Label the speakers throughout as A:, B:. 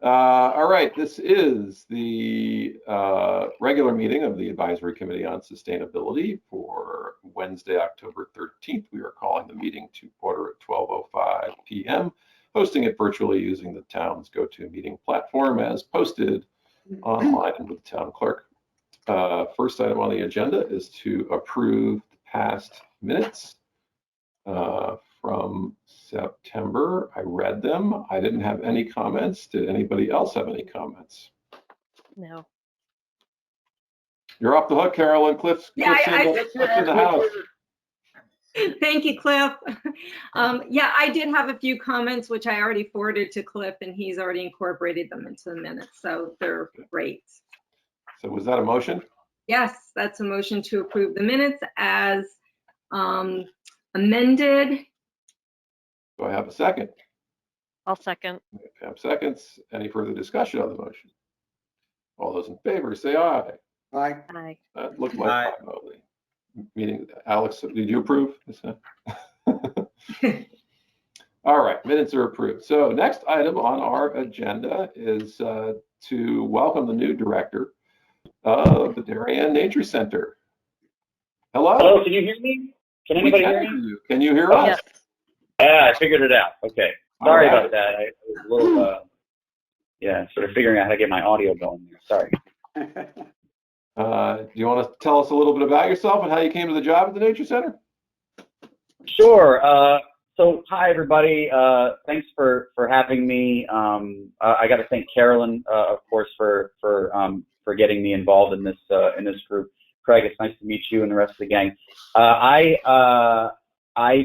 A: All right, this is the regular meeting of the Advisory Committee on Sustainability for Wednesday, October 13th. We are calling the meeting to order at 12:05 p.m., hosting it virtually using the town's GoToMeeting platform as posted online and with the town clerk. First item on the agenda is to approve the past minutes from September. I read them. I didn't have any comments. Did anybody else have any comments?
B: No.
A: You're off the hook, Carolyn. Cliff's in the house.
C: Thank you, Cliff. Yeah, I did have a few comments, which I already forwarded to Cliff, and he's already incorporated them into the minutes, so they're great.
A: So was that a motion?
C: Yes, that's a motion to approve the minutes as amended.
A: Do I have a second?
B: I'll second.
A: I have seconds. Any further discussion on the motion? All those in favor say aye.
D: Aye.
B: Aye.
A: That looked like aye only. Meaning, Alex, did you approve? All right, minutes are approved. So next item on our agenda is to welcome the new director of the Darian Nature Center. Hello.
E: Hello, can you hear me? Can anybody hear me?
A: Can you hear us?
B: Yes.
E: Yeah, I figured it out. Okay. Sorry about that. I was a little, sort of figuring out how to get my audio going there. Sorry.
A: Do you want to tell us a little bit about yourself and how you came to the job at the Nature Center?
E: Sure. So, hi everybody. Thanks for having me. I got to thank Carolyn, of course, for getting me involved in this group. Craig, it's nice to meet you and the rest of the gang. I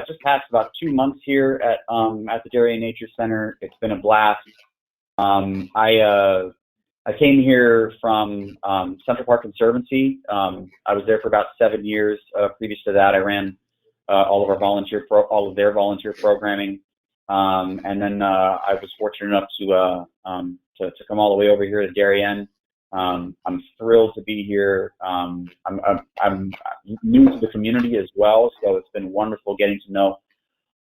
E: just passed about 2 months here at the Darian Nature Center. It's been a blast. I came here from Central Park Conservancy. I was there for about 7 years. Previous to that, I ran all of their volunteer programming, and then I was fortunate enough to come all the way over here to Darian. I'm thrilled to be here. I'm new to the community as well, so it's been wonderful getting to know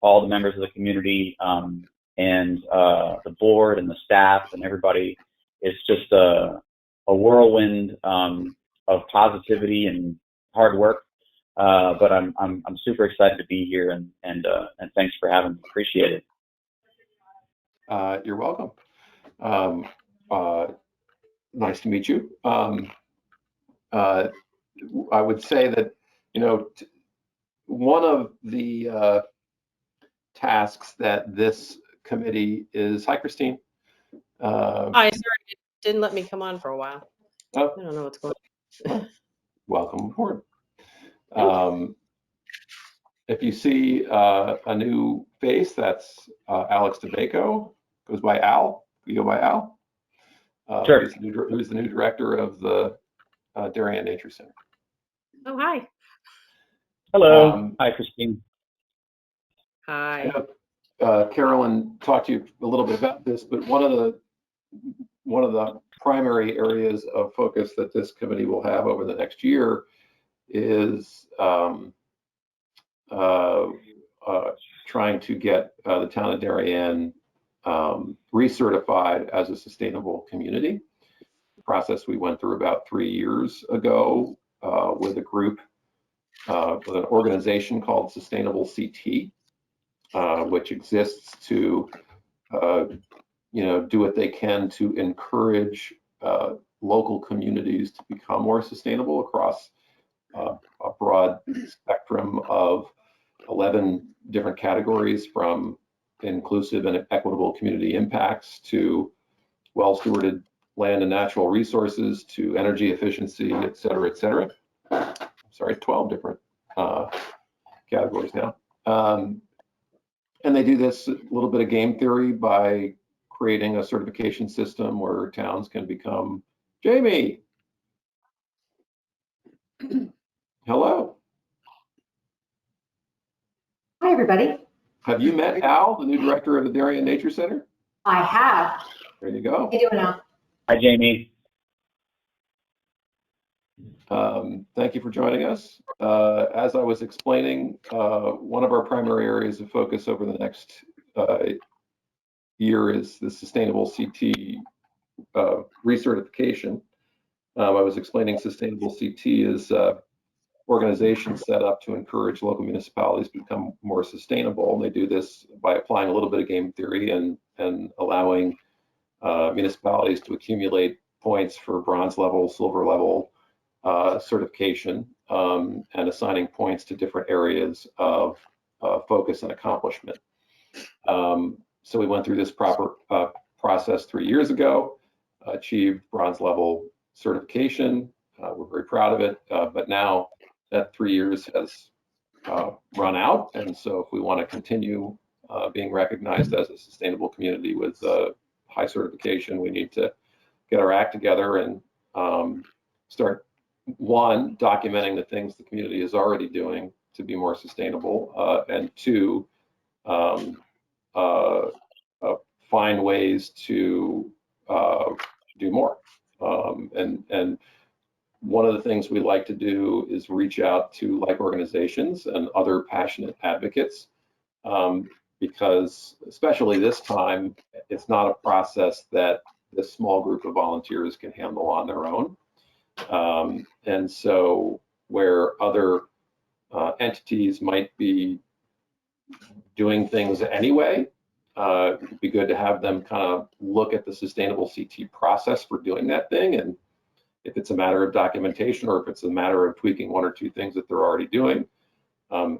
E: all the members of the community and the board and the staff and everybody. It's just a whirlwind of positivity and hard work. But I'm super excited to be here and thanks for having me. Appreciate it.
A: You're welcome. Nice to meet you. I would say that, one of the tasks that this committee is, hi, Christine.
F: Hi, sorry, it didn't let me come on for a while.
A: Oh.
F: I don't know what's going on.
A: Welcome aboard. If you see a new face, that's Alex DeBaco. Goes by Al. You go by Al.
E: Sure.
A: Who's the new director of the Darian Nature Center.
C: Oh, hi.
E: Hello. Hi, Christine.
F: Hi.
A: Carolyn talked to you a little bit about this, but one of the primary areas of focus that this committee will have over the next year is trying to get the town of Darian recertified as a sustainable community. The process we went through about 3 years ago with a group, with an organization called Sustainable CT, which exists to do what they can to encourage local communities to become more sustainable across a broad spectrum of 11 different categories, from inclusive and equitable community impacts to well-stewarded land and natural resources to energy efficiency, et cetera, et cetera. Sorry, 12 different categories now. And they do this a little bit of game theory by creating a certification system where towns can become, Jamie. Hello.
G: Hi, everybody.
A: Have you met Al, the new director of the Darian Nature Center?
G: I have.
A: There you go.
G: How you doing, Al?
E: Hi, Jamie.
A: Thank you for joining us. As I was explaining, one of our primary areas of focus over the next year is the Sustainable CT recertification. I was explaining Sustainable CT is organizations set up to encourage local municipalities to become more sustainable. And they do this by applying a little bit of game theory and allowing municipalities to accumulate points for bronze level, silver level certification, and assigning points to different areas of focus and accomplishment. So we went through this proper process 3 years ago, achieved bronze level certification. We're very proud of it, but now that 3 years has run out, and so if we want to continue being recognized as a sustainable community with high certification, we need to get our act together and start, one, documenting the things the community is already doing to be more sustainable, and two, find ways to do more. And one of the things we like to do is reach out to like organizations and other passionate advocates, because especially this time, it's not a process that this small group of volunteers can handle on their own. And so where other entities might be doing things anyway, it'd be good to have them kind of look at the Sustainable CT process for doing that thing. And if it's a matter of documentation or if it's a matter of tweaking one or two things that they're already doing,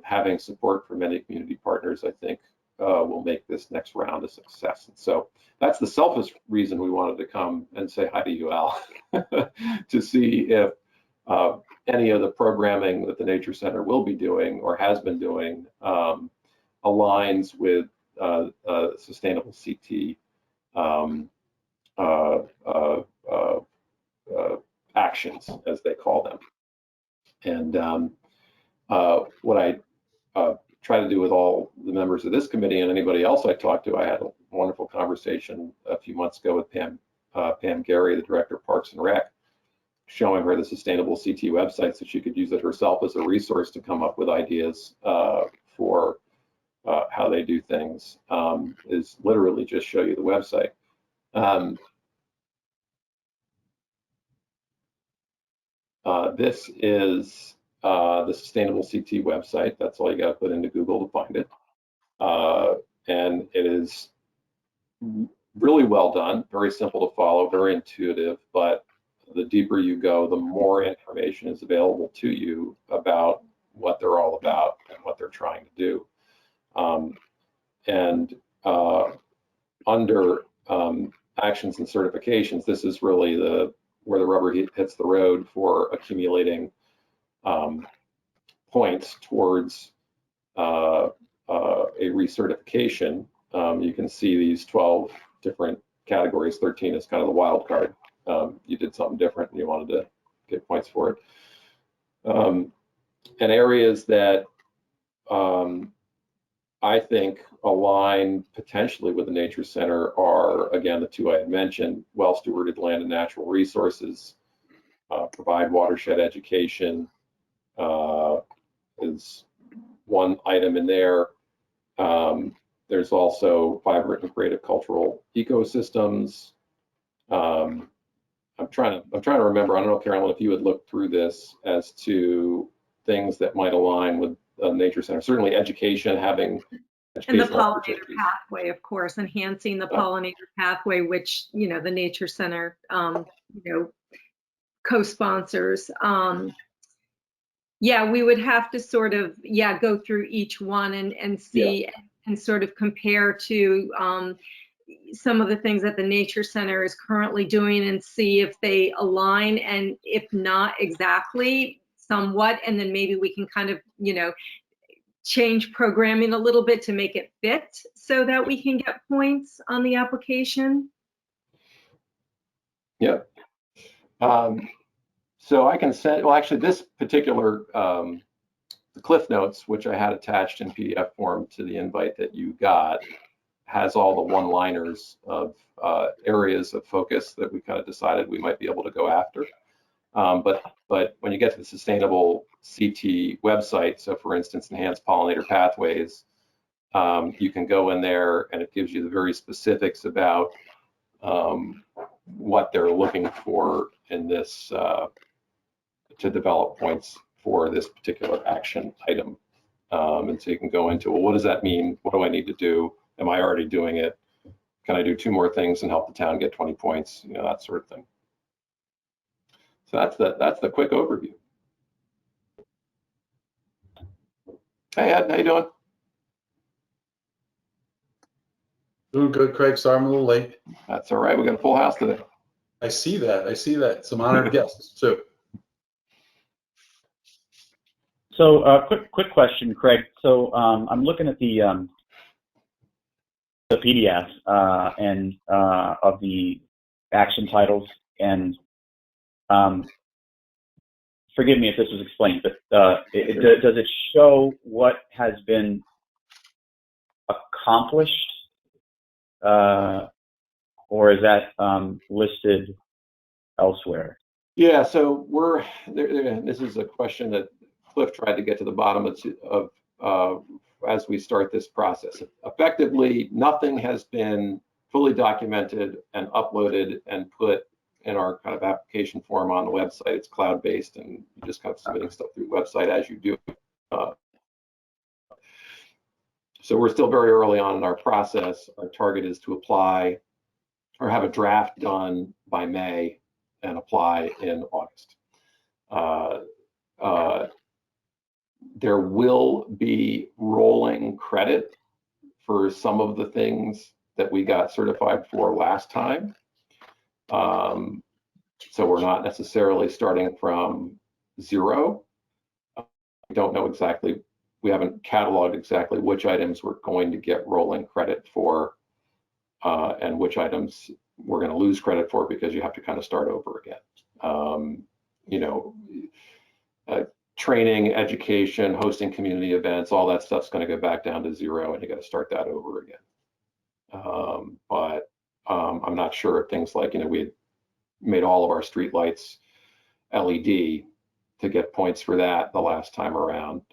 A: having support from many community partners, I think, will make this next round a success. And so that's the selfish reason we wanted to come and say hi to you, Al, to see if any of the programming that the Nature Center will be doing or has been doing aligns with Sustainable CT actions, as they call them. And what I try to do with all the members of this committee and anybody else I talked to, I had a wonderful conversation a few months ago with Pam Gary, the Director of Parks and Rec, showing her the Sustainable CT website so she could use it herself as a resource to come up with ideas for how they do things, is literally just show you the website. This is the Sustainable CT website. That's all you got to put into Google to find it. And it is really well done, very simple to follow, very intuitive, but the deeper you go, the more information is available to you about what they're all about and what they're trying to do. Under actions and certifications, this is really where the rubber hits the road for accumulating points towards a recertification. You can see these 12 different categories. 13 is kind of the wild card. You did something different and you wanted to get points for it. And areas that I think align potentially with the Nature Center are, again, the two I had mentioned: well-stewarded land and natural resources, provide watershed education is one item in there. There's also vibrant and creative cultural ecosystems. I'm trying to remember. I don't know, Carolyn, if you would look through this as to things that might align with Nature Center. Certainly, education, having
C: and the pollinator pathway, of course, enhancing the pollinator pathway, which the Nature Center co-sponsors. Yeah, we would have to sort of go through each one and see and sort of compare to some of the things that the Nature Center is currently doing and see if they align, and if not exactly, somewhat, and then maybe we can kind of change programming a little bit to make it fit so that we can get points on the application.
A: Yep. So I can send, well, actually this particular, the Cliff Notes, which I had attached in PDF form to the invite that you got, has all the one-liners of areas of focus that we kind of decided we might be able to go after. But when you get to the Sustainable CT website, so for instance, enhanced pollinator pathways, you can go in there and it gives you the very specifics about what they're looking for in this to develop points for this particular action item. And so you can go into, well, what does that mean? What do I need to do? Am I already doing it? Can I do 2 more things and help the town get 20 points? You know, that sort of thing. So that's the quick overview. Hey Ed, how you doing?
D: Doing good, Craig. Sorry I'm a little late.
A: That's all right. We got a full house today.
D: I see that. I see that. Some honored guests too.
E: So, quick question, Craig. So, I'm looking at the PDF and of the action titles, and forgive me if this was explained, but does it show what has been accomplished, or is that listed elsewhere?
A: Yeah, so this is a question that Cliff tried to get to the bottom of as we start this process. Effectively, nothing has been fully documented and uploaded and put in our kind of application form on the website. It's cloud-based, and you just kind of submitting stuff through the website as you do. So we're still very early on in our process. Our target is to apply or have a draft done by May and apply in August. There will be rolling credit for some of the things that we got certified for last time. So we're not necessarily starting from zero. We don't know exactly, we haven't cataloged exactly which items we're going to get rolling credit for and which items we're going to lose credit for because you have to kind of start over again. You know, training, education, hosting community events, all that stuff's going to go back down to zero, and you got to start that over again. But I'm not sure if things like, you know, we had made all of our street lights LED to get points for that the last time around.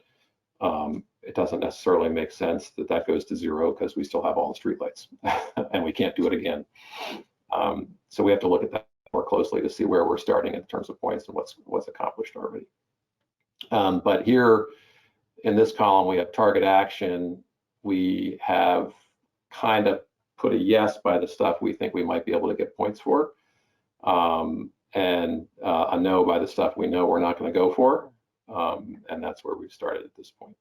A: It doesn't necessarily make sense that that goes to zero because we still have all the street lights and we can't do it again. So we have to look at that more closely to see where we're starting in terms of points and what's accomplished already. But here in this column, we have target action. We have kind of put a yes by the stuff we think we might be able to get points for, and a no by the stuff we know we're not going to go for. And that's where we've started at this point.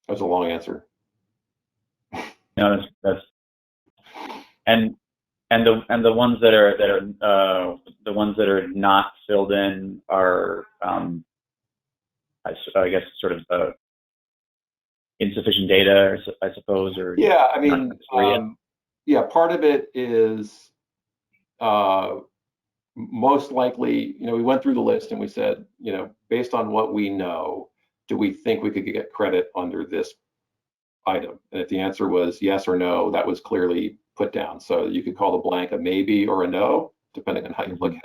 A: That's a long answer.
E: No, that's and the ones that are the ones that are not filled in are I guess sort of insufficient data, I suppose, or
A: yeah, I mean, yeah, part of it is most likely, you know, we went through the list and we said, you know, based on what we know, do we think we could get credit under this item? And if the answer was yes or no, that was clearly put down. So you could call the blank a maybe or a no, depending on how you look at it.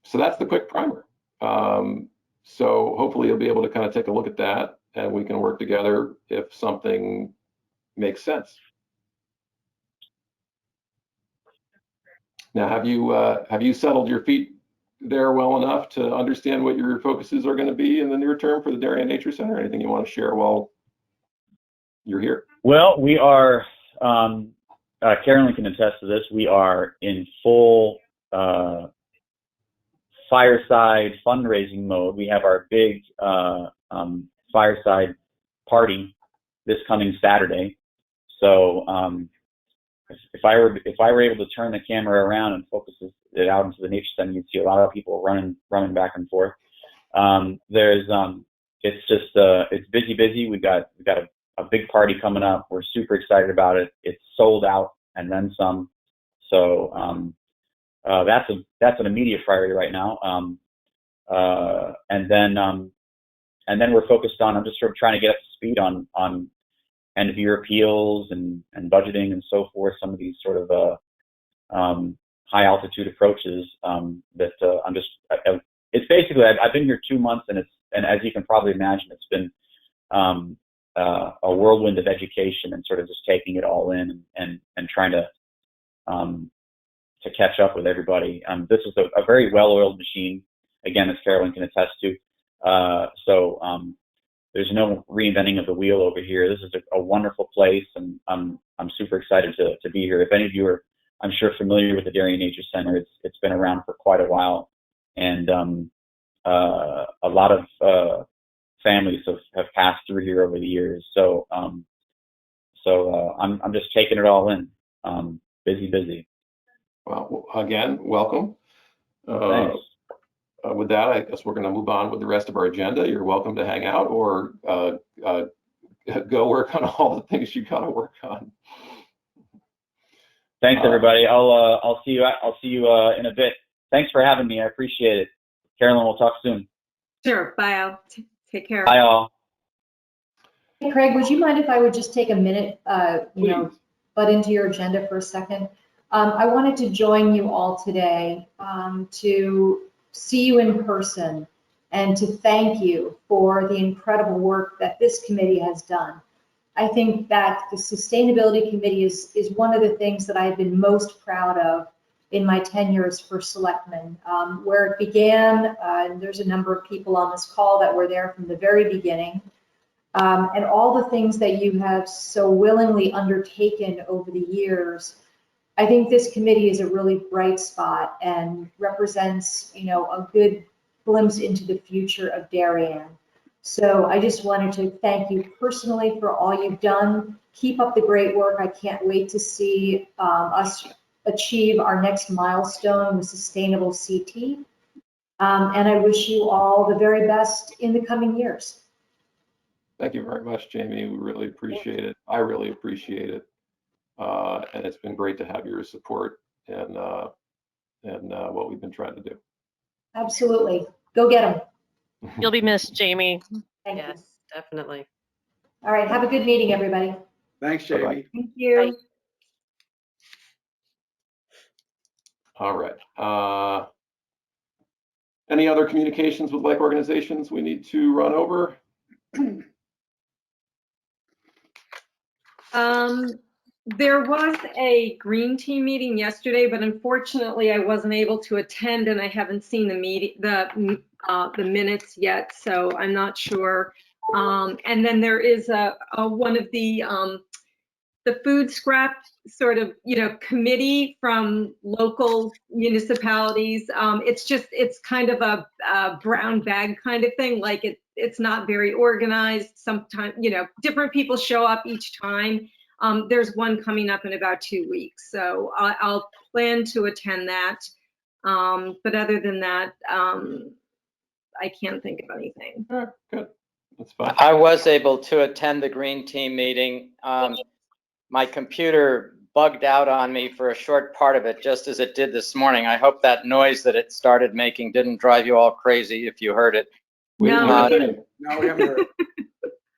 A: So that's the quick primer. So hopefully you'll be able to kind of take a look at that and we can work together if something makes sense. Now, have you settled your feet there well enough to understand what your focuses are going to be in the near term for the Darian Nature Center? Anything you want to share while you're here?
E: Well, we are, Carolyn can attest to this, we are in full fireside fundraising mode. We have our big fireside party this coming Saturday. So if I were able to turn the camera around and focus it out into the nature center, you'd see a lot of people running back and forth. It's just it's busy. We've got a big party coming up. We're super excited about it. It's sold out and then some. So that's an immediate priority right now. And then we're focused on, I'm just sort of trying to get up to speed on end of year appeals and budgeting and so forth, some of these sort of high altitude approaches that it's basically, I've been here 2 months, and as you can probably imagine, it's been a whirlwind of education and sort of just taking it all in and trying to catch up with everybody. This is a very well-oiled machine, again, as Carolyn can attest to. So there's no reinventing of the wheel over here. This is a wonderful place, and I'm super excited to be here. If any of you are, I'm sure, familiar with the Darian Nature Center, it's been around for quite a while, and a lot of families have passed through here over the years. So I'm just taking it all in. Busy.
A: Well, again, welcome.
E: Thanks.
A: With that, I guess we're going to move on with the rest of our agenda. You're welcome to hang out or go work on all the things you got to work on.
E: Thanks, everybody. I'll see you in a bit. Thanks for having me. I appreciate it. Carolyn, we'll talk soon.
C: Sure. Bye, Al. Take care.
E: Bye, all.
G: Hey, Craig, would you mind if I would just take a minute,
A: Please.
G: butt into your agenda for a second? I wanted to join you all today to see you in person and to thank you for the incredible work that this committee has done. I think that the Sustainability Committee is one of the things that I've been most proud of in my tenure as first selectman. Where it began, and there's a number of people on this call that were there from the very beginning, and all the things that you have so willingly undertaken over the years. I think this committee is a really bright spot and represents, a good glimpse into the future of Darian. So I just wanted to thank you personally for all you've done. Keep up the great work. I can't wait to see us achieve our next milestone with Sustainable CT. And I wish you all the very best in the coming years.
A: Thank you very much, Jamie. We really appreciate it. I really appreciate it. And it's been great to have your support and what we've been trying to do.
G: Absolutely. Go get them.
B: You'll be missed, Jamie.
G: Thank you.
F: Yes, definitely.
G: All right. Have a good meeting, everybody.
H: Thanks,
A: Bye-bye.
H: Jamie.
C: Thank you.
A: All right. Any other communications with like organizations we need to run over?
C: There was a green team meeting yesterday, but unfortunately I wasn't able to attend, and I haven't seen the minutes yet, so I'm not sure. And then there is one of the food scrap sort of committee from local municipalities. It's kind of a brown bag kind of thing. Like it's not very organized. Sometimes different people show up each time. There's one coming up in about 2 weeks, so I'll plan to attend that. But other than that, I can't think of anything.
A: All right, good. That's fine.
I: I was able to attend the Green Team meeting. My computer bugged out on me for a short part of it, just as it did this morning. I hope that noise that it started making didn't drive you all crazy if you heard it.
C: No.
H: No, we haven't heard.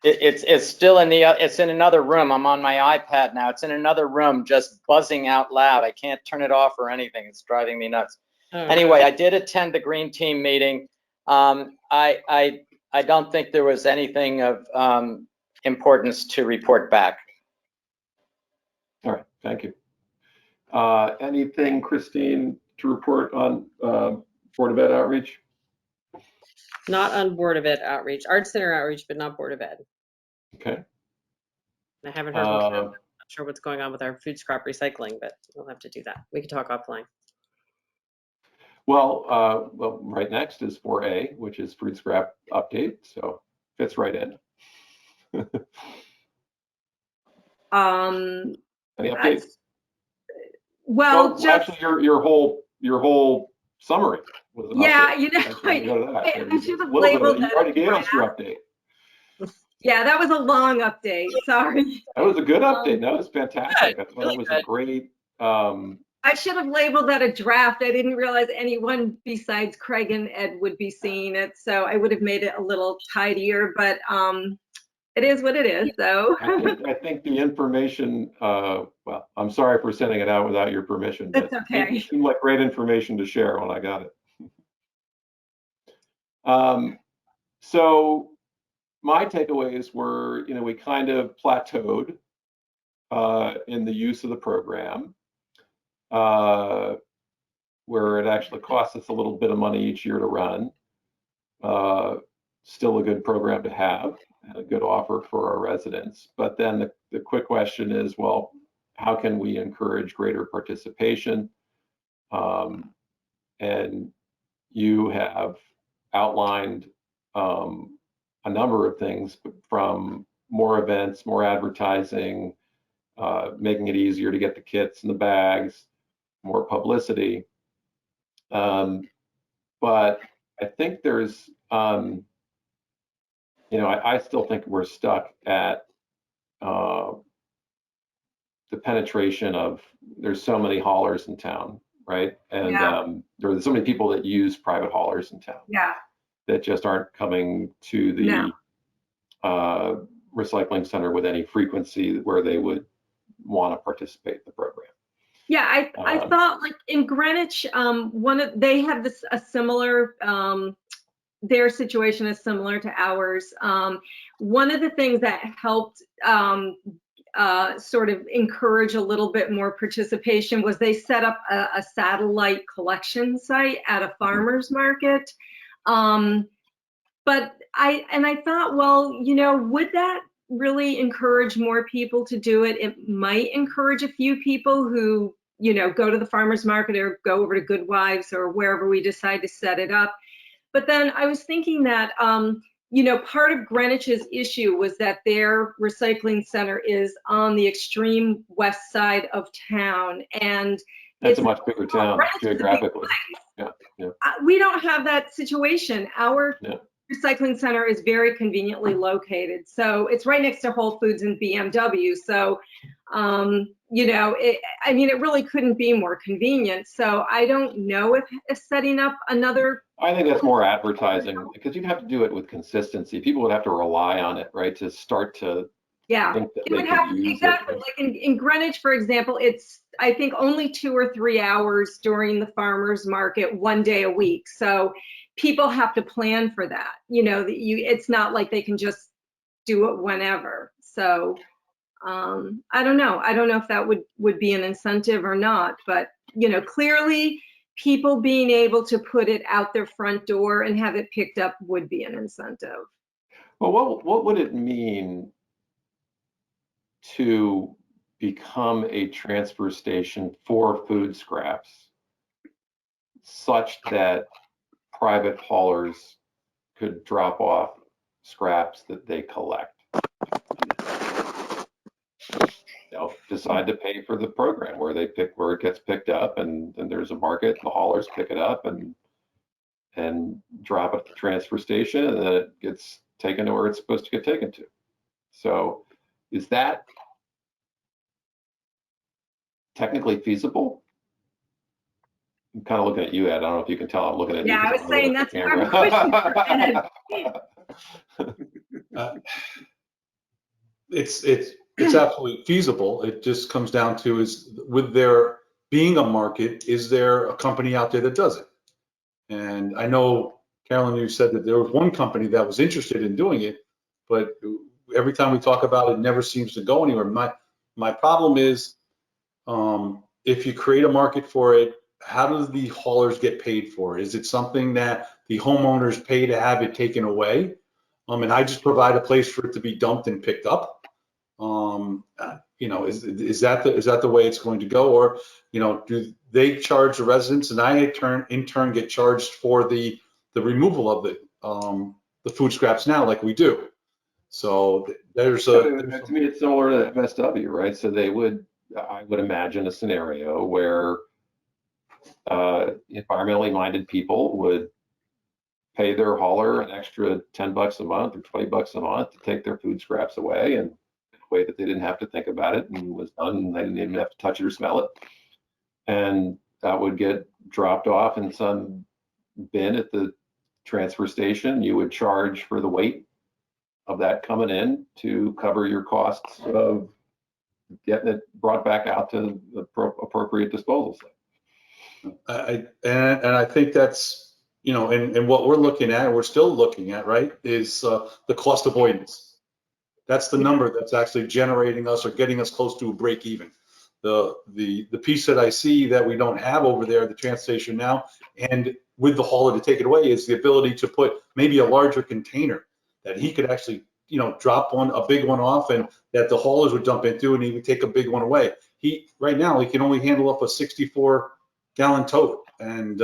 I: It's still it's in another room. I'm on my iPad now. It's in another room, just buzzing out loud. I can't turn it off or anything. It's driving me nuts. Anyway, I did attend the Green Team meeting. I don't think there was anything of importance to report back.
A: All right, thank you. Anything, Christine, to report on Board of Ed outreach?
F: Not on Board of Ed outreach, Art Center outreach, but not Board of Ed.
A: Okay.
F: I haven't heard from Kim. I'm not sure what's going on with our food scrap recycling, but we'll have to do that. We can talk offline.
A: Well, right next is 4A, which is food scrap update, so fits right in. Any updates?
C: Well, just
A: actually, your whole summary was an
C: yeah,
A: update.
C: I should have labeled that.
A: You already gave us your update.
C: Yeah, that was a long update. Sorry.
A: That was a good update. That was fantastic. I thought it was a great
C: I should have labeled that a draft. I didn't realize anyone besides Craig and Ed would be seeing it, so I would have made it a little tidier, but it is what it is, so.
A: I think the information, well, I'm sorry for sending it out without your permission, but
C: It's okay.
A: it seemed like great information to share when I got it. So my takeaways were, we kind of plateaued in the use of the program, where it actually costs us a little bit of money each year to run. Still a good program to have and a good offer for our residents. But then the quick question is, well, how can we encourage greater participation? And you have outlined a number of things, from more events, more advertising, making it easier to get the kits and the bags, more publicity. But I think there's, I still think we're stuck at the penetration of, there's so many haulers in town, right? And
C: Yeah.
A: there are so many people that use private haulers in town
C: Yeah,
A: that just aren't coming to the recycling center with any frequency where they would want to participate in the program.
C: yeah, I thought, like, in Greenwich, they have a similar, their situation is similar to ours. One of the things that helped sort of encourage a little bit more participation was they set up a satellite collection site at a farmer's market. But I thought, well, would that really encourage more people to do it? It might encourage a few people who, go to the farmer's market or go over to Goodwives or wherever we decide to set it up. But then I was thinking that, part of Greenwich's issue was that their recycling center is on the extreme west side of town. And
A: that's a much bigger town geographically. Yeah.
C: We don't have that situation. Our recycling center is very conveniently located. So it's right next to Whole Foods and BMW. So, it really couldn't be more convenient. So I don't know if setting up another.
A: I think that's more advertising, because you'd have to do it with consistency. People would have to rely on it, right, to start to think that they could use
C: exactly.
A: it.
C: Like in Greenwich, for example, it's, I think, only 2 or 3 hours during the farmer's market, 1 day a week. So people have to plan for that. It's not like they can just do it whenever. So I don't know. I don't know if that would be an incentive or not, but clearly people being able to put it out their front door and have it picked up would be an incentive.
A: Well, what would it mean to become a transfer station for food scraps such that private haulers could drop off scraps that they collect? Decide to pay for the program where it gets picked up, and there's a market, the haulers pick it up and drop it at the transfer station, and then it gets taken to where it's supposed to get taken to. So is that technically feasible? I'm kind of looking at you, Ed. I don't know if you can tell I'm looking at you.
C: Yeah, I was saying that's more of a question for Ed.
D: It's absolutely feasible. It just comes down to, is with there being a market, is there a company out there that does it? And I know, Carolyn, you said that there was one company that was interested in doing it, but every time we talk about it, it never seems to go anywhere. My problem is, if you create a market for it, how do the haulers get paid for it? Is it something that the homeowners pay to have it taken away? And I just provide a place for it to be dumped and picked up? Is that the way it's going to go? Or, do they charge the residents, and I in turn get charged for the removal of the food scraps now, like we do? So
A: to me, it's similar to MSW, right? So I would imagine a scenario where environmentally minded people would pay their hauler an extra $10 a month or $20 a month to take their food scraps away, and in a way that they didn't have to think about it and was done, and they didn't even have to touch it or smell it. and that would get dropped off in some bin at the transfer station. You would charge for the weight of that coming in to cover your costs of getting it brought back out to the appropriate disposal site.
D: And I think that's, you know, and what we're looking at, and we're still looking at, right, is the cost avoidance. That's the number that's actually generating us or getting us close to a break even. The piece that I see that we don't have over there at the transfer station now, and with the hauler to take it away, is the ability to put maybe a larger container that he could actually, you know, drop a big one off, and that the haulers would dump into, and he would take a big one away. Right now he can only handle up a 64-gallon tote, and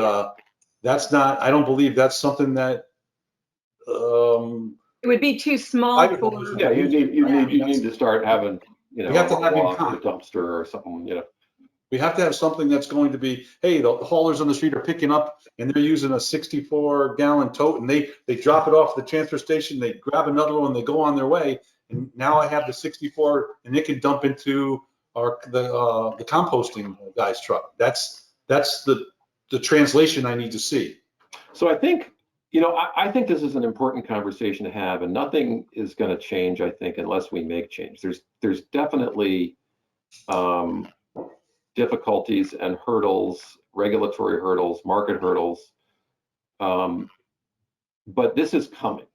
D: that's not, I don't believe that's something that
C: It would be too small for.
A: Yeah, you need to start having, you know,
D: We have to have him
A: a
D: come.
A: dumpster or something, you know.
D: We have to have something that's going to be, hey, the haulers on the street are picking up and they're using a 64-gallon tote, and they drop it off at the transfer station, they grab another one, they go on their way, and now I have the 64, and it can dump into the composting guy's truck. That's the translation I need to see.
A: So I think, you know, I think this is an important conversation to have, and nothing is going to change, I think, unless we make change. There's definitely difficulties and hurdles, regulatory hurdles, market hurdles, but this is coming,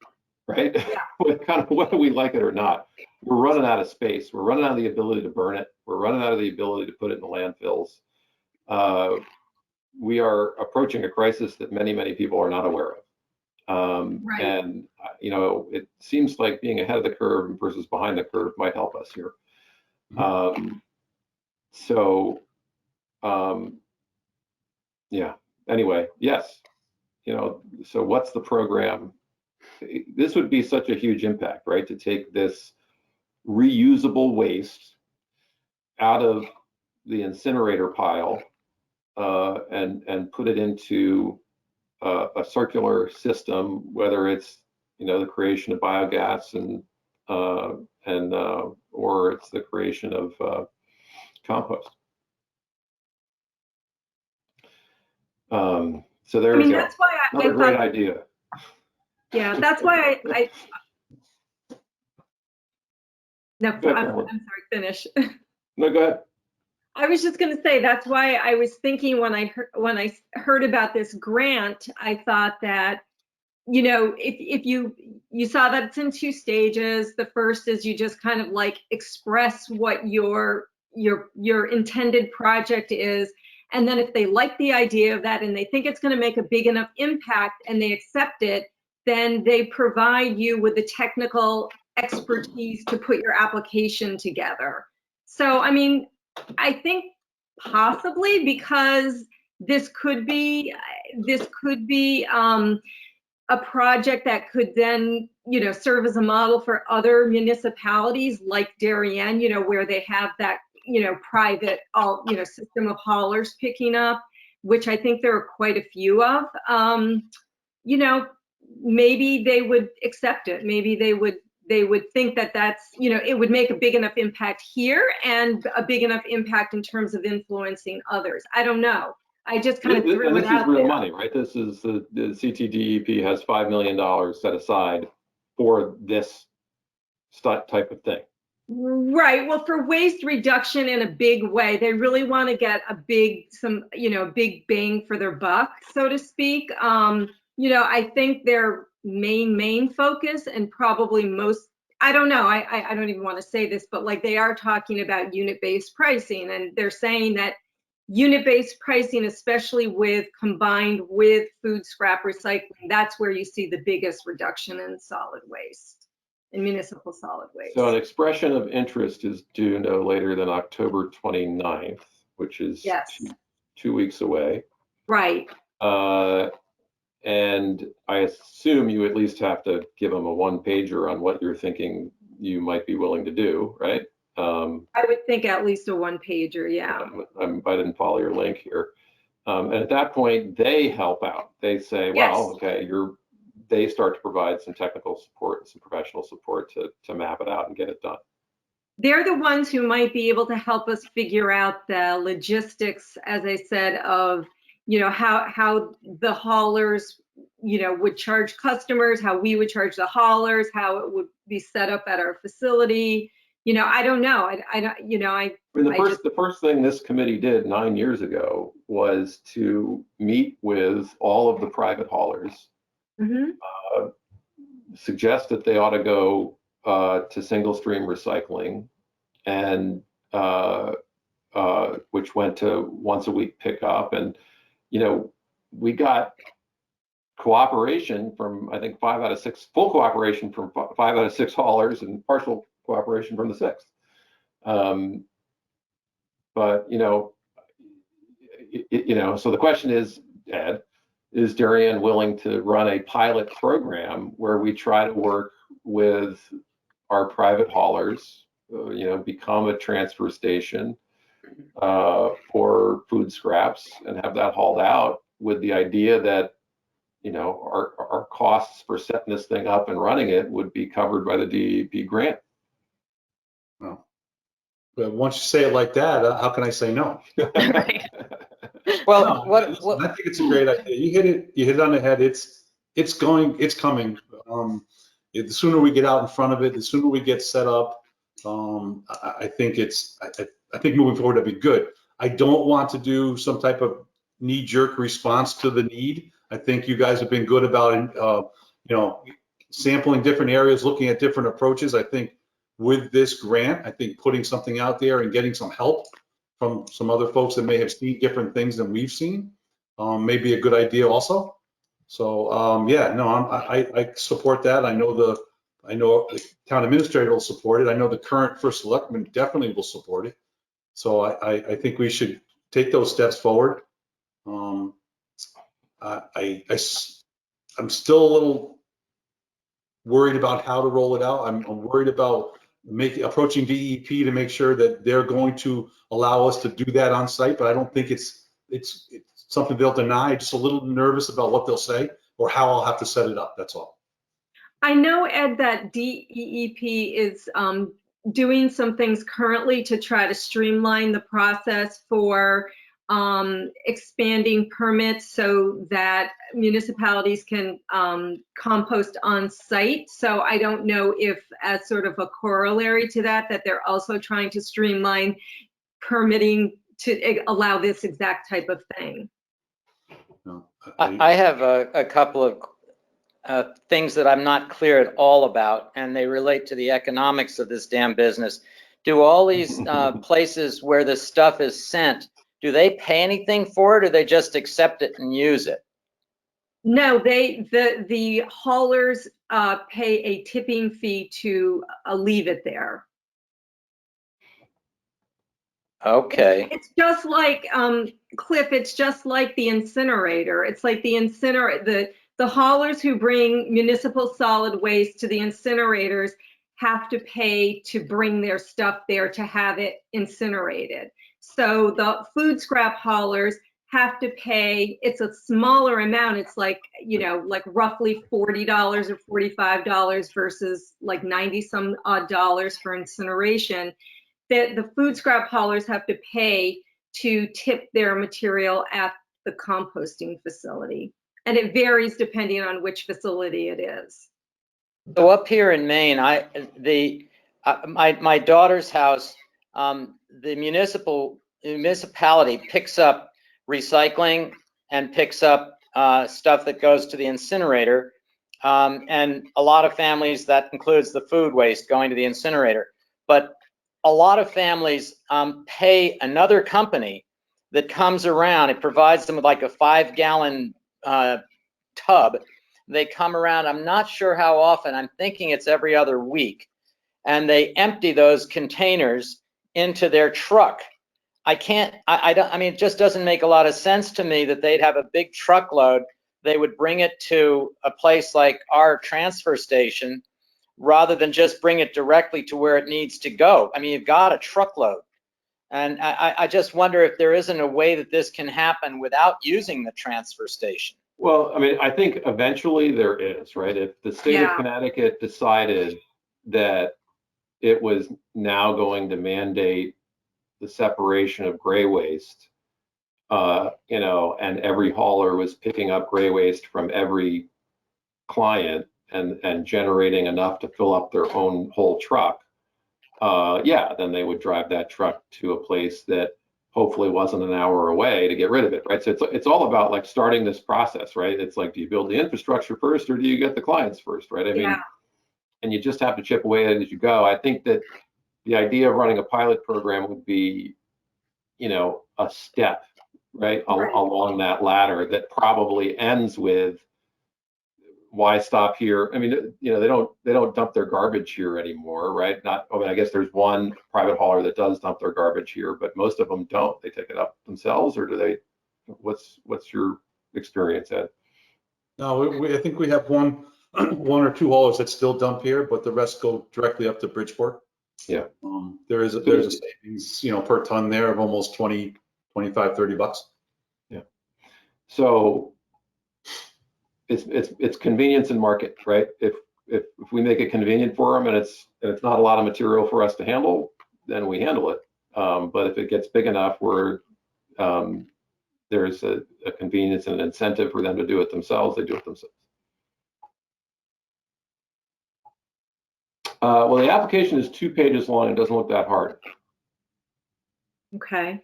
A: right?
C: Yeah.
A: Kind of whether we like it or not. We're running out of space. We're running out of the ability to burn it. We're running out of the ability to put it in the landfills. We are approaching a crisis that many people are not aware of.
C: Right.
A: And, you know, it seems like being ahead of the curve versus behind the curve might help us here. Yeah, anyway, yes. You know, so what's the program? This would be such a huge impact, right? To take this reusable waste out of the incinerator pile and put it into a circular system, whether it's, you know, the creation of biogas or it's the creation of compost. So there we go.
C: That's why
A: Another great idea.
C: Yeah, that's why No,
A: Go ahead,
C: I'm
A: Carolyn.
C: sorry, finish.
A: No, go ahead.
C: I was just going to say, that's why I was thinking when I heard about this grant, I thought that, you know, if you saw that it's in 2 stages. The first is you just kind of like express what your intended project is. And then if they like the idea of that and they think it's going to make a big enough impact and they accept it, then they provide you with the technical expertise to put your application together. So, I mean, I think possibly because this could be a project that could then, you know, serve as a model for other municipalities like Darian, you know, where they have that, you know, private, system of haulers picking up, which I think there are quite a few of. You know, maybe they would accept it. Maybe they would think that that's, you know, it would make a big enough impact here and a big enough impact in terms of influencing others. I don't know. I just kind of threw it out there.
A: This is real money, right? This is the CTDEP has $5 million set aside for this type of thing.
C: Right. Well, for waste reduction in a big way, they really want to get a big bang for their buck, so to speak. You know, I think their main focus and probably most, I don't know, I don't even want to say this, but like they are talking about unit-based pricing, and they're saying that unit-based pricing, especially combined with food scrap recycling, that's where you see the biggest reduction in solid waste, in municipal solid waste.
A: So an expression of interest is due no later than October 29th, which is
C: yes.
A: 2 weeks away.
C: Right.
A: And I assume you at least have to give them a 1-pager on what you're thinking you might be willing to do, right?
C: I would think at least a 1-pager, yeah.
A: I didn't follow your link here. And at that point, they help out. They say,
C: Yes.
A: well, okay, they start to provide some technical support and some professional support to map it out and get it done.
C: they're the ones who might be able to help us figure out the logistics, as I said, of, how the haulers, would charge customers, how we would charge the haulers, how it would be set up at our facility. I don't know. I don't,
A: I mean, the first thing this committee did 9 years ago was to meet with all of the private haulers,
C: Mhm.
A: suggest that they ought to go to single stream recycling, and which went to once a week pickup. And, we got cooperation from, I think, 5 out of 6, full cooperation from 5 out of 6 haulers, and partial cooperation from the 6th. But, so the question is, Ed, is Darian willing to run a pilot program where we try to work with our private haulers, become a transfer station for food scraps and have that hauled out, with the idea that, our costs for setting this thing up and running it would be covered by the DEP grant.
D: Well, but once you say it like that, how can I say no?
B: Right.
I: Well,
D: No, listen, I think it's a great idea. You hit it on the head. It's coming. The sooner we get out in front of it, the sooner we get set up. I think I think moving forward that'd be good. I don't want to do some type of knee-jerk response to the need. I think you guys have been good about sampling different areas, looking at different approaches. I think with this grant, I think putting something out there and getting some help from some other folks that may have seen different things than we've seen may be a good idea also. So I support that. I know the town administrator will support it. I know the current first selectman definitely will support it. So I think we should take those steps forward. I'm still a little worried about how to roll it out. I'm worried about approaching DEP to make sure that they're going to allow us to do that on site, but I don't think it's something they'll deny. Just a little nervous about what they'll say or how I'll have to set it up. That's all.
C: I know, Ed, that DEP is doing some things currently to try to streamline the process for expanding permits so that municipalities can compost on site. So I don't know if, as sort of a corollary to that, they're also trying to streamline permitting to allow this exact type of thing.
D: No,
I: I have a couple of things that I'm not clear at all about, and they relate to the economics of this damn business. Do all these places where this stuff is sent, do they pay anything for it, or they just accept it and use it?
C: No, the haulers pay a tipping fee to leave it there.
I: Okay.
C: It's just like Cliff. It's just like the incinerator. It's like the haulers who bring municipal solid waste to the incinerators have to pay to bring their stuff there to have it incinerated. So the food scrap haulers have to pay. It's a smaller amount. It's like roughly $40 or $45 versus like 90 some odd dollars for incineration. That the food scrap haulers have to pay to tip their material at the composting facility. And it varies depending on which facility it is.
I: So up here in Maine, my daughter's house, the municipality picks up recycling and picks up stuff that goes to the incinerator. And a lot of families, that includes the food waste going to the incinerator. But a lot of families pay another company that comes around. It provides them with like a 5-gallon tub. They come around. I'm not sure how often. I'm thinking it's every other week. And they empty those containers into their truck. I mean, it just doesn't make a lot of sense to me that they'd have a big truckload. They would bring it to a place like our transfer station, rather than just bring it directly to where it needs to go. I mean, you've got a truckload. And I just wonder if there isn't a way that this can happen without using the transfer station.
A: Well, I mean, I think eventually there is, right? If the state of Connecticut decided that it was now going to mandate the separation of gray waste, you know, and every hauler was picking up gray waste from every client and generating enough to fill up their own whole truck, yeah, then they would drive that truck to a place that hopefully wasn't an hour away to get rid of it, right? So it's all about like starting this process, right? It's like, do you build the infrastructure first or do you get the clients first, right? I mean, and you just have to chip away at it as you go. I think that the idea of running a pilot program would be, you know, a step, right, along that ladder that probably ends with, why stop here? I mean, you know, they don't dump their garbage here anymore, right? Not, I mean, I guess there's one private hauler that does dump their garbage here, but most of them don't. They take it up themselves, or do they? What's your experience, Ed?
D: No, I think we have one or two haulers that still dump here, but the rest go directly up to Bridgeport.
A: Yeah.
D: There's a savings, you know, per ton there of almost 20, 25, $30.
A: Yeah. So it's convenience and market, right? If we make it convenient for them and it's not a lot of material for us to handle, then we handle it. But if it gets big enough where there's a convenience and an incentive for them to do it themselves, they do it themselves. Well, the application is 2 pages long. It doesn't look that hard.
C: Okay.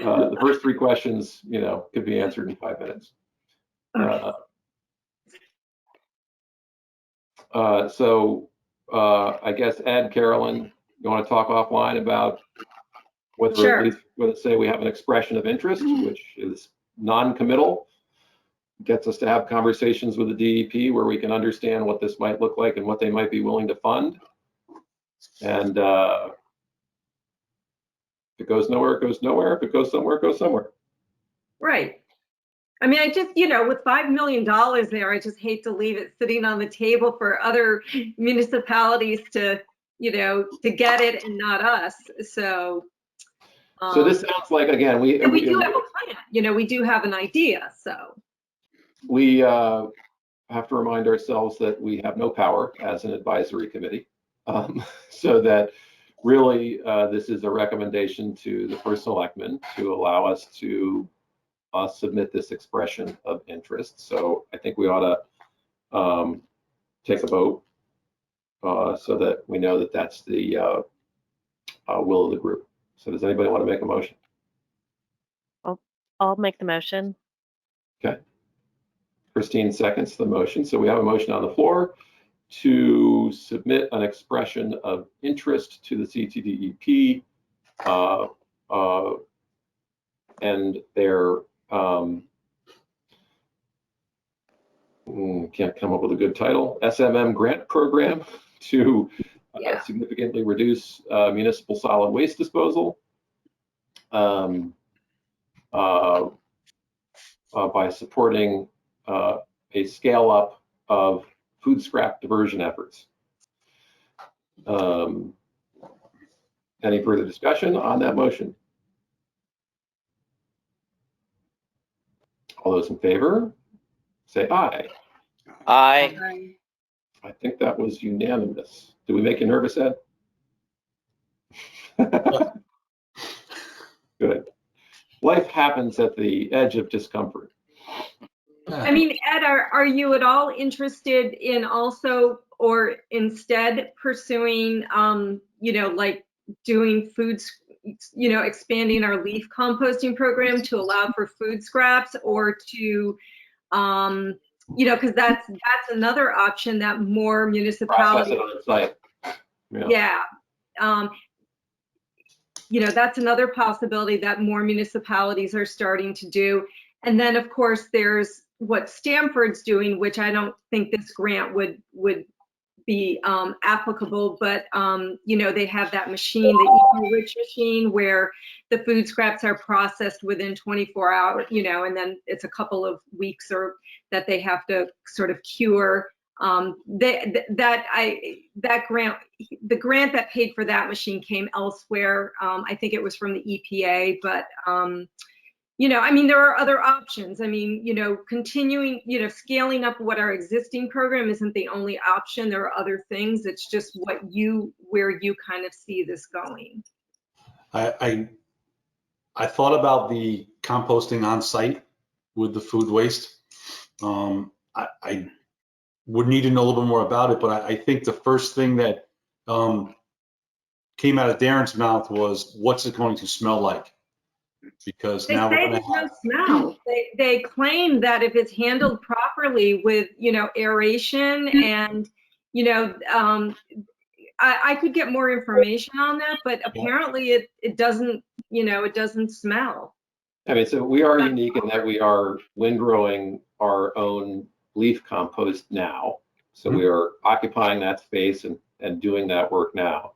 A: The first 3 questions, you know, could be answered in 5 minutes. So I guess Ed, Carolyn, you want to talk offline about whether
C: Sure.
A: at least, let's say we have an expression of interest, which is non-committal, gets us to have conversations with the DEP where we can understand what this might look like and what they might be willing to fund. And if it goes nowhere, it goes nowhere. If it goes somewhere, it goes somewhere.
C: Right. I mean, I just, you know, with $5 million there, I just hate to leave it sitting on the table for other municipalities to, you know, to get it and not us. So
A: this sounds like, again, we
C: do have a plan, you know, we do have an idea, so.
A: We have to remind ourselves that we have no power as an advisory committee. So that really this is a recommendation to the first selectman to allow us to submit this expression of interest. So I think we ought to take a vote so that we know that that's the will of the group. So does anybody want to make a motion?
B: I'll make the motion.
A: Okay. Christine seconds the motion. So we have a motion on the floor to submit an expression of interest to the CTDEP and their can't come up with a good title, SMM grant program to significantly reduce municipal solid waste disposal by supporting a scale up of food scrap diversion efforts. Any further discussion on that motion? All those in favor, say aye.
I: Aye.
A: I think that was unanimous. Did we make you nervous, Ed? Good. Life happens at the edge of discomfort.
C: I mean, Ed, are you at all interested in also or instead pursuing, you know, like doing foods, you know, expanding our leaf composting program to allow for food scraps, or to, you know, because that's another option that more municipalities.
A: Process it on site.
C: Yeah. You know, that's another possibility that more municipalities are starting to do. And then, of course, there's what Stamford's doing, which I don't think this grant would be applicable, but you know, they have that machine, the eco-rich machine, where the food scraps are processed within 24 hours, you know, and then it's a couple of weeks or that they have to sort of cure. The grant that paid for that machine came elsewhere. I think it was from the EPA, but you know, I mean, there are other options. I mean, you know, continuing, you know, scaling up what our existing program isn't the only option. There are other things. It's just where you kind of see this going.
D: I thought about the composting on site with the food waste. I would need to know a little bit more about it, but I think the first thing that came out of Darren's mouth was, what's it going to smell like? Because
C: They
D: now we're
C: say
D: going
C: there's
D: to have.
C: no smell. They claim that if it's handled properly with, you know, aeration and, you know, I could get more information on that, but apparently it doesn't, you know, it doesn't smell.
A: I mean, so we are unique in that we are windrowing our own leaf compost now. So we are occupying that space and doing that work now.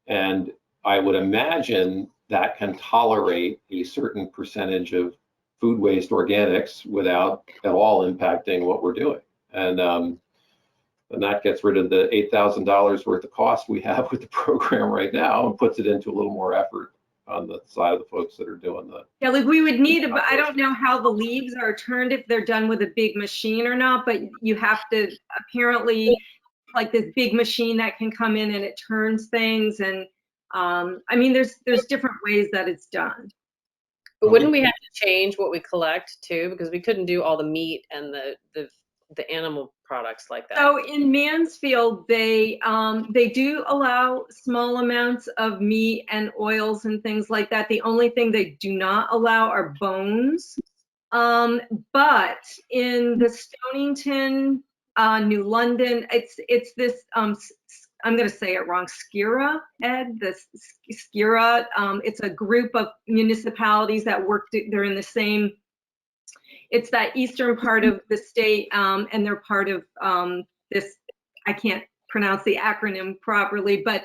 A: And I would imagine that can tolerate a certain percentage of food waste organics without at all impacting what we're doing. And that gets rid of the $8,000 worth of cost we have with the program right now and puts it into a little more effort on the side of the folks that are doing the.
C: Yeah, like we would need, but I don't know how the leaves are turned, if they're done with a big machine or not, but you have to apparently, like this big machine that can come in and it turns things. And I mean, there's different ways that it's done.
F: But wouldn't we have to change what we collect too? Because we couldn't do all the meat and the animal products like that.
C: So in Mansfield, they do allow small amounts of meat and oils and things like that. The only thing they do not allow are bones. But in the Stonington, New London, it's this I'm going to say it wrong, Skira, Ed, the Skira. It's a group of municipalities that work. They're in the same. It's that eastern part of the state, and they're part of this. I can't pronounce the acronym properly, but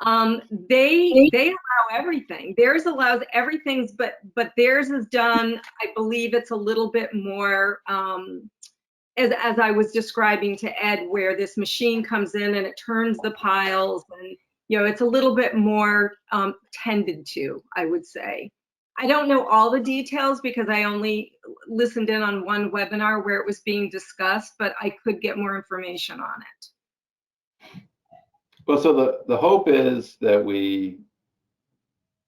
C: they allow everything. Theirs allows everything, but theirs is done. I believe it's a little bit more, as I was describing to Ed, where this machine comes in and it turns the piles, and you know, it's a little bit more tended to, I would say. I don't know all the details because I only listened in on one webinar where it was being discussed, but I could get more information on it.
A: Well, so the hope is that we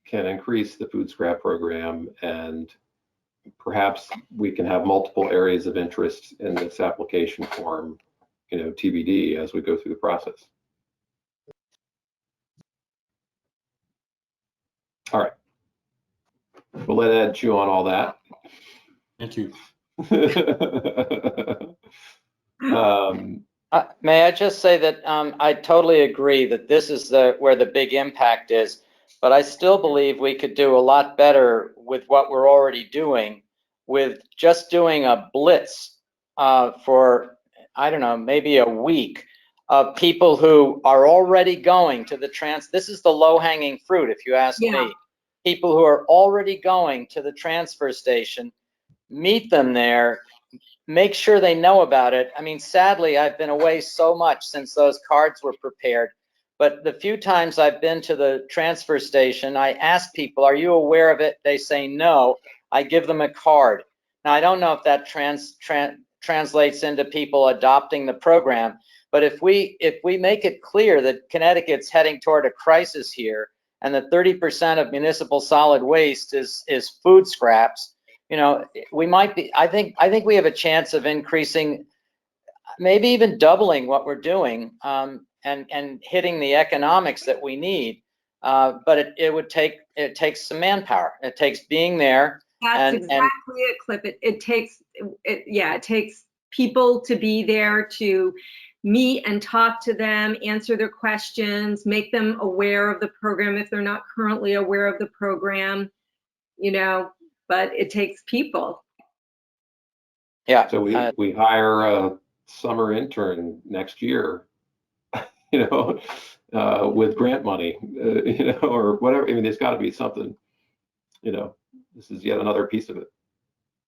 A: can increase the food scrap program, and perhaps we can have multiple areas of interest in this application form, you know, TBD as we go through the process. All right. We'll let Ed chew on all that.
D: Thank you.
I: May I just say that I totally agree that this is where the big impact is, but I still believe we could do a lot better with what we're already doing, with just doing a blitz for, I don't know, maybe a week of people who are already going to the this is the low-hanging fruit, if you ask me. People who are already going to the transfer station, meet them there, make sure they know about it. I mean, sadly, I've been away so much since those cards were prepared, but the few times I've been to the transfer station, I ask people, are you aware of it? They say no. I give them a card. Now, I don't know if that translates into people adopting the program, but if we make it clear that Connecticut's heading toward a crisis here, and that 30% of municipal solid waste is food scraps, you know, we might be, I think we have a chance of increasing, maybe even doubling what we're doing, and hitting the economics that we need. But it takes some manpower. It takes being there.
C: That's exactly it, Clip. It takes people to be there to meet and talk to them, answer their questions, make them aware of the program if they're not currently aware of the program, you know, but it takes people.
I: Yeah.
A: So we hire a summer intern next year, you know, with grant money, you know, or whatever. I mean, there's got to be something, you know, this is yet another piece of it.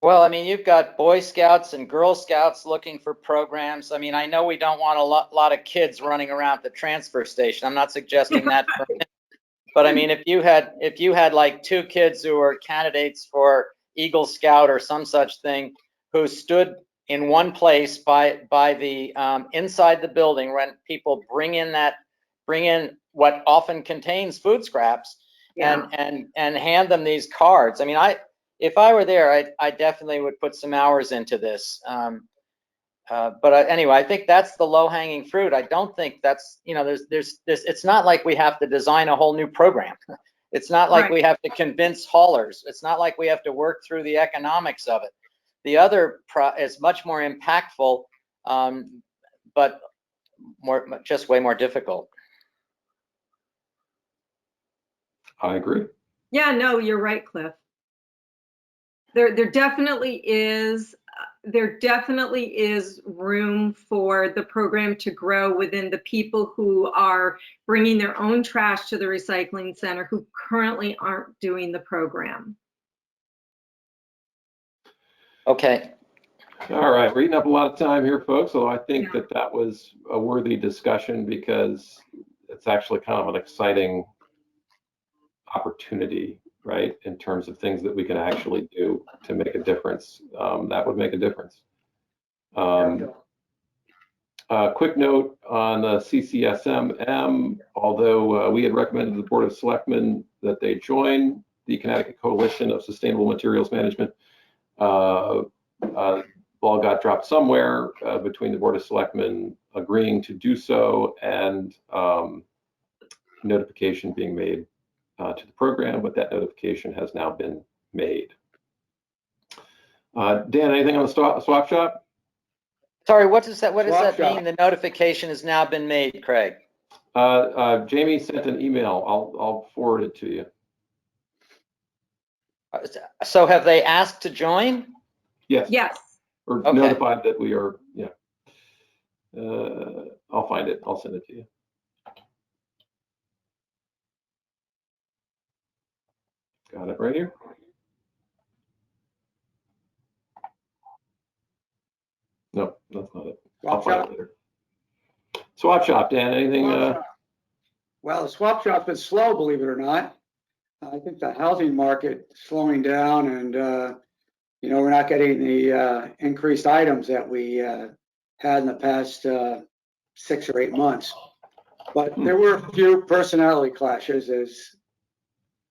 I: Well, I mean, you've got Boy Scouts and Girl Scouts looking for programs. I mean, I know we don't want a lot of kids running around the transfer station. I'm not suggesting that for a minute. But I mean, if you had like 2 kids who are candidates for Eagle Scout or some such thing who stood in one place by the inside the building when people bring in what often contains food scraps and hand them these cards. I mean, if I were there, I definitely would put some hours into this. Anyway, I think that's the low-hanging fruit. I don't think that's, there's this. It's not like we have to design a whole new program. It's not like we have to convince haulers. It's not like we have to work through the economics of it. The other is much more impactful, but just way more difficult.
A: I agree.
C: Yeah, no, you're right, Cliff. There definitely is room for the program to grow within the people who are bringing their own trash to the recycling center who currently aren't doing the program.
I: Okay.
A: All right, we're eating up a lot of time here, folks, although I think that was a worthy discussion because it's actually kind of an exciting opportunity, right, in terms of things that we can actually do to make a difference. That would make a difference. Quick note on the CCSMM, although we had recommended to the Board of Selectmen that they join the Connecticut Coalition of Sustainable Materials Management, ball got dropped somewhere between the Board of Selectmen agreeing to do so and notification being made to the program, but that notification has now been made. Dan, anything on the swap shop?
I: Sorry, what does that
H: Swap
I: mean?
H: shop.
I: The notification has now been made, Craig.
A: Jamie sent an email. I'll forward it to you.
I: So have they asked to join?
A: Yes.
C: Yes.
A: Or
I: Okay.
A: notified that we are, yeah. I'll find it. I'll send it to you. Got it right here. No, that's not it. I'll
H: Swap
A: find
H: shop?
A: it later. Swap shop, Dan, anything?
H: Swap shop. Well, the swap shop's been slow, believe it or not. I think the housing market is slowing down and, we're not getting the increased items that we had in the past 6 or 8 months. But there were a few personality clashes as,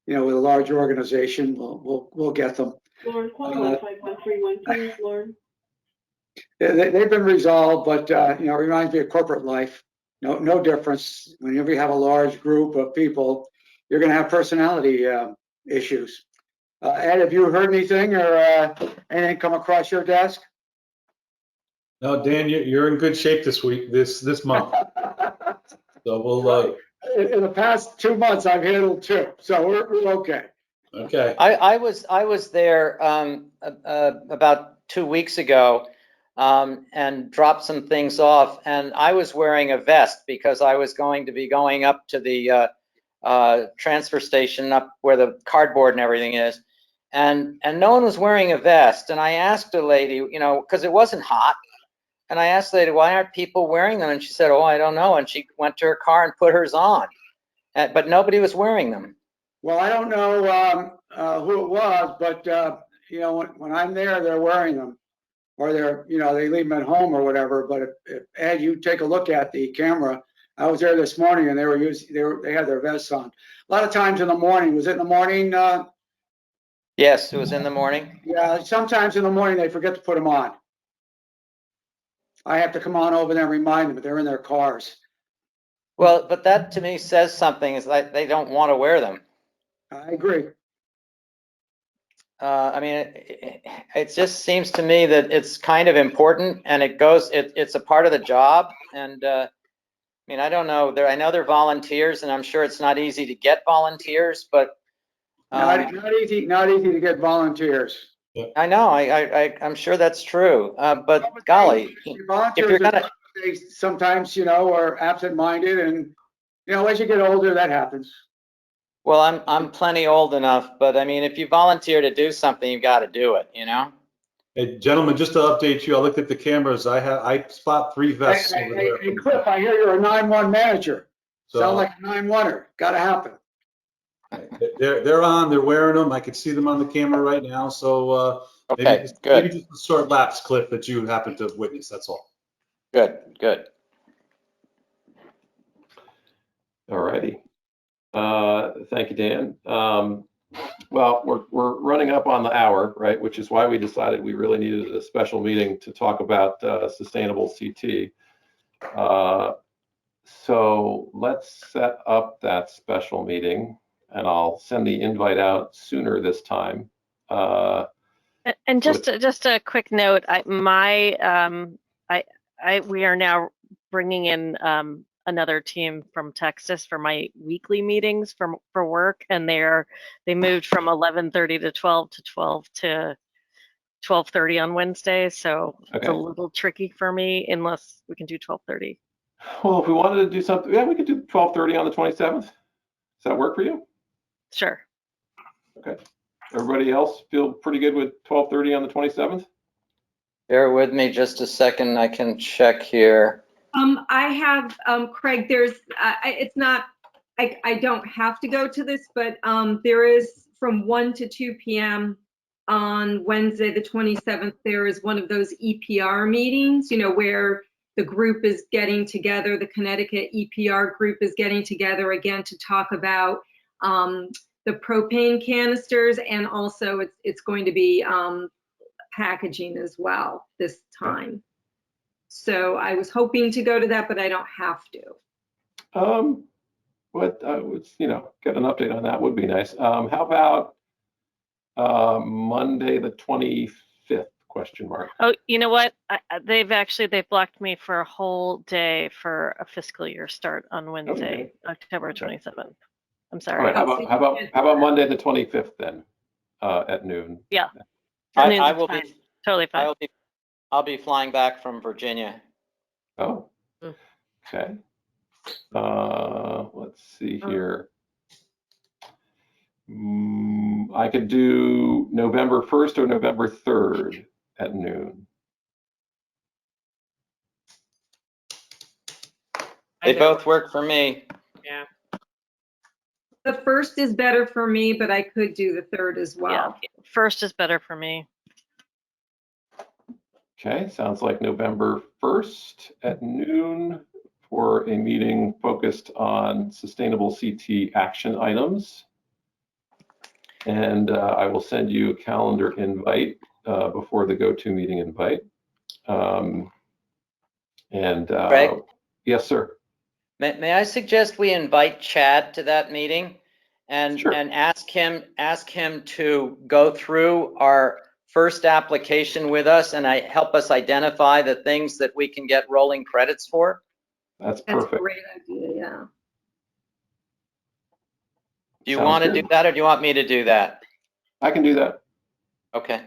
H: with a large organization, we'll get them.
J: Lauren, call 151-1312, Lauren.
H: They've been resolved, but, it reminds me of corporate life. No difference. Whenever you have a large group of people, you're going to have personality issues. Ed, have you heard anything or anything come across your desk?
D: No, Dan, you're in good shape this week, this month. So we'll.
H: In the past 2 months, I've handled 2, so we're okay.
D: Okay.
I: I was there about 2 weeks ago and dropped some things off, and I was wearing a vest because I was going to be going up to the transfer station up where the cardboard and everything is, and no one was wearing a vest. And I asked a lady, because it wasn't hot, and I asked the lady, why aren't people wearing them? And she said, oh, I don't know. And she went to her car and put hers on, but nobody was wearing them.
H: Well, I don't know who it was, but when I'm there, they're wearing them, or they leave them at home or whatever. But if Ed, you take a look at the camera. I was there this morning, and they had their vests on. A lot of times in the morning. Was it in the morning?
I: Yes, it was in the morning.
H: Yeah, sometimes in the morning they forget to put them on. I have to come on over there and remind them, but they're in their cars.
I: Well, but that to me says something, is like they don't want to wear them.
H: I agree.
I: I mean, it just seems to me that it's kind of important, and it's a part of the job. And I mean, I don't know. I know they're volunteers, and I'm sure it's not easy to get volunteers, but
H: Not easy to get volunteers.
I: I know. I'm sure that's true. But golly, if you're gonna,
H: they sometimes are absent-minded, and as you get older, that happens.
I: well, I'm plenty old enough, but I mean, if you volunteer to do something, you've got to do it.
D: Hey, gentlemen, just to update you, I looked at the cameras. I spot 3 vests over there.
H: Hey, Cliff, I hear you're a 9-1 manager.
D: So,
H: Sound like a 9-1er. Got to happen.
D: They're on, they're wearing them. I can see them on the camera right now. So
I: Okay,
D: maybe
I: good,
D: just a short lapse clip that you happen to witness. That's all.
I: good, good.
A: All righty. Thank you, Dan. Well, we're running up on the hour, right? Which is why we decided we really needed a special meeting to talk about sustainable CT. So let's set up that special meeting, and I'll send the invite out sooner this time.
B: And just a quick note, we are now bringing in another team from Texas for my weekly meetings for work, and they moved from 11:30 to 12 to 12 to 12:30 on Wednesday, so it's a
A: Okay.
B: little tricky for me unless we can do 12:30.
A: Well, if we wanted to do something, yeah, we could do 12:30 on the 27th. Does that work for you?
B: Sure.
A: Okay. Everybody else feel pretty good with 12:30 on the 27th?
I: Bear with me just a second. I can check here.
C: I have, Craig, it's not, I don't have to go to this, but there is from 1 to 2 p.m. on Wednesday, the 27th, there is one of those EPR meetings, where the group is getting together, the Connecticut EPR group is getting together again to talk about the propane canisters, and also it's going to be packaging as well this time. So I was hoping to go to that, but I don't have to.
A: But get an update on that would be nice. How about Monday the 25th? Question mark.
B: Oh, you know what? They've blocked me for a whole day for a fiscal year start on Wednesday, October 27th. I'm sorry.
A: All right. How about Monday the 25th then, at noon?
B: Yeah.
I: I will be
B: totally fine.
I: I'll be flying back from Virginia.
A: Oh. Okay. Let's see here. I could do November 1st or November 3rd at noon.
I: They both work for me.
F: Yeah.
C: The 1st is better for me, but I could do the 3rd as well.
B: Yeah, 1st is better for me.
A: Okay, sounds like November 1st at noon for a meeting focused on sustainable CT action items. And I will send you a calendar invite before the go-to meeting invite.
I: Greg?
A: Yes, sir.
I: May I suggest we invite Chad to that meeting and
A: Sure.
I: and ask him to go through our first application with us and help us identify the things that we can get rolling credits for?
A: That's
C: That's
A: perfect.
C: a great idea, yeah.
I: Do you
A: Sounds
I: want to
A: good.
I: do that, or do you want me to do that?
A: I can do that.
I: Okay.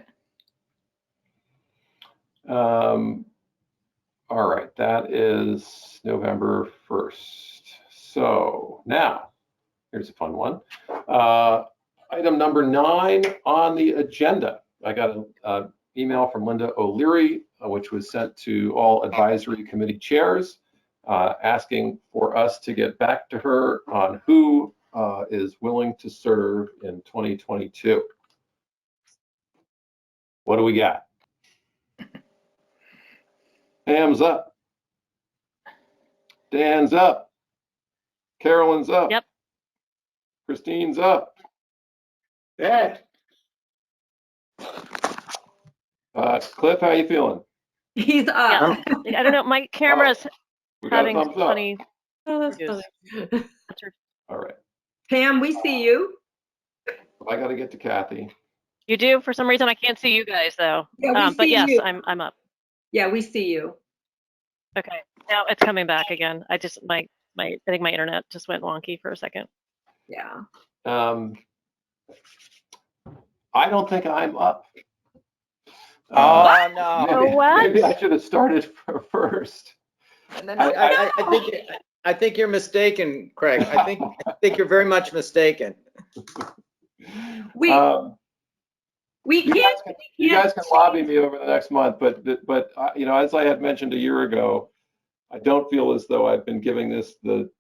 A: All right, that is November 1st. So now, here's a fun one. Item number 9 on the agenda. I got an email from Linda O'Leary, which was sent to all advisory committee chairs, asking for us to get back to her on who is willing to serve in 2022. What do we got? Pam's up. Dan's up. Carolyn's up.
B: Yep.
A: Christine's up.
H: Yeah.
A: Cliff, how you feeling?
C: He's up.
B: I don't know. My camera's
A: We got a
B: having
A: thumbs up.
B: funny.
F: Oh, that's funny.
A: All right.
C: Pam, we see you.
A: I got to get to Kathy.
B: You do? For some reason, I can't see you guys though.
C: Yeah, we
B: But
C: see
B: yes,
C: you.
B: I'm up.
C: Yeah, we see you.
B: Okay. Now it's coming back again. I think my internet just went wonky for a second.
C: Yeah.
A: I don't think I'm up.
I: Oh, no.
A: Maybe,
B: What?
A: maybe I should have started first.
I: And then I think you're mistaken, Craig. I think you're very much mistaken.
C: We
A: You
C: can't.
A: guys can lobby me over the next month, but as I had mentioned a year ago, I don't feel as though I've been giving this the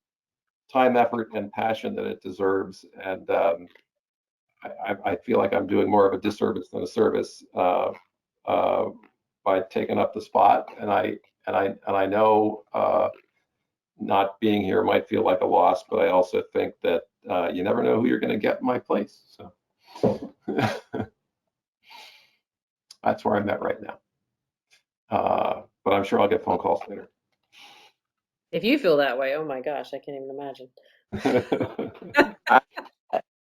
A: time, effort, and passion that it deserves. And I feel like I'm doing more of a disservice than a service by taking up the spot. And I know not being here might feel like a loss, but I also think that you never know who you're going to get in my place. So that's where I'm at right now. But I'm sure I'll get phone calls later.
F: If you feel that way, oh my gosh, I can't even imagine.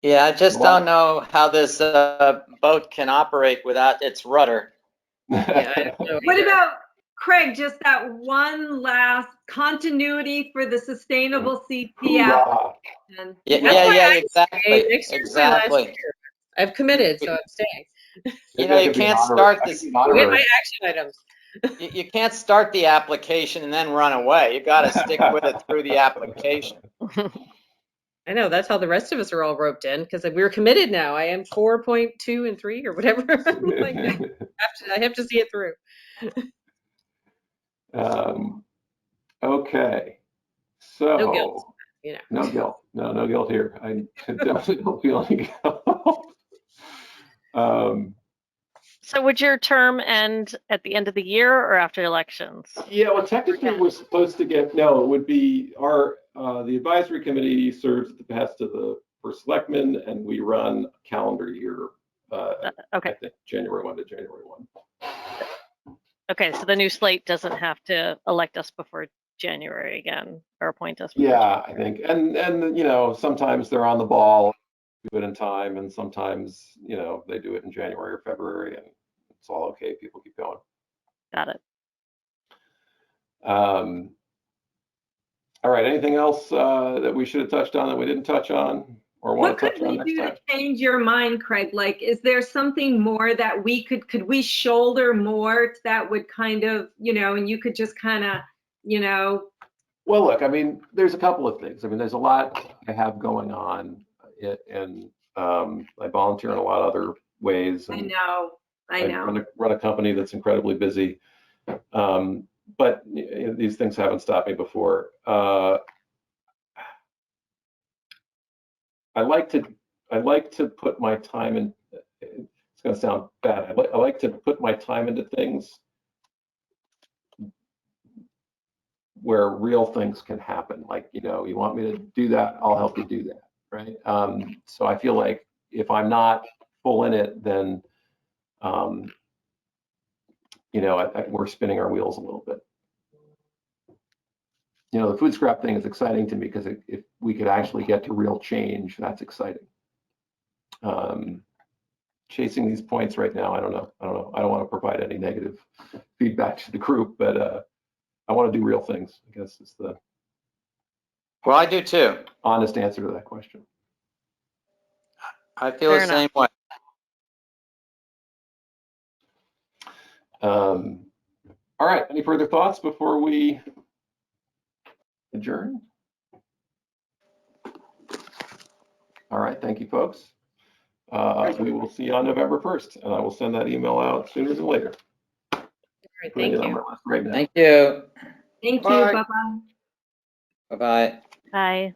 I: Yeah, I just don't know how this boat can operate without its rudder.
F: Yeah, I don't know
C: What
F: either.
C: about, Craig, just that one last continuity for the sustainable CP
A: Hoorah.
C: application?
I: Yeah,
F: That's
I: yeah,
F: why
I: yeah,
F: I
I: exactly,
F: stay. Next year's my last
I: exactly.
F: year. I've committed, so I'm staying.
I: You know, you can't start this.
F: Go get my action items.
I: You can't start the application and then run away. You got to stick with it through the application.
F: I know, that's how the rest of us are all roped in, because we're committed now. I am 4.2 and 3 or whatever. Like, I have to see it through.
A: Okay, so
F: No guilt, you know.
A: no guilt, no guilt here. I definitely don't feel any guilt.
B: So would your term end at the end of the year or after elections?
A: Yeah, well, technically we're supposed to get, no, it would be our, the advisory committee serves at the behest of the first selectman, and we run a calendar year.
B: Okay.
A: I think January 1 to January 1.
B: Okay, so the new slate doesn't have to elect us before January again, or appoint us before
A: Yeah,
B: January.
A: I think, and you know, sometimes they're on the ball, do it in time, and sometimes, you know, they do it in January or February, and it's all okay. People keep going.
B: Got it.
A: All right, anything else that we should have touched on that we didn't touch on or want
C: What
A: to
C: could
A: touch on
C: we
A: next
C: do
A: time?
C: to change your mind, Craig? Like, is there something more that we could we shoulder more that would kind of, you know, and you could just kind of, you know.
A: Well, look, I mean, there's a couple of things. I mean, there's a lot I have going on, and I volunteer in a lot of other ways. And
C: I know.
A: run a company that's incredibly busy. But you know, these things haven't stopped me before. I like to put my time in. It's going to sound bad. I like to put my time into things where real things can happen. Like, you know, you want me to do that, I'll help you do that, right? So I feel like if I'm not full in it, then you know, we're spinning our wheels a little bit. You know, the food scrap thing is exciting to me because if we could actually get to real change, that's exciting. Chasing these points right now, I don't know. I don't want to provide any negative feedback to the group, but I want to do real things, I guess is the
I: Well, I do too.
A: honest answer to that question.
I: I feel
B: Fair
I: the same way.
A: All right, any further thoughts before we adjourn? All right, thank you, folks. We will see you on November 1st, and I will send that email out sooner than later.
F: All right, thank you.
A: Right now.
I: Thank you.
C: Thank you.
H: Bye.
C: Bye-bye.
I: Bye-bye.
B: Bye.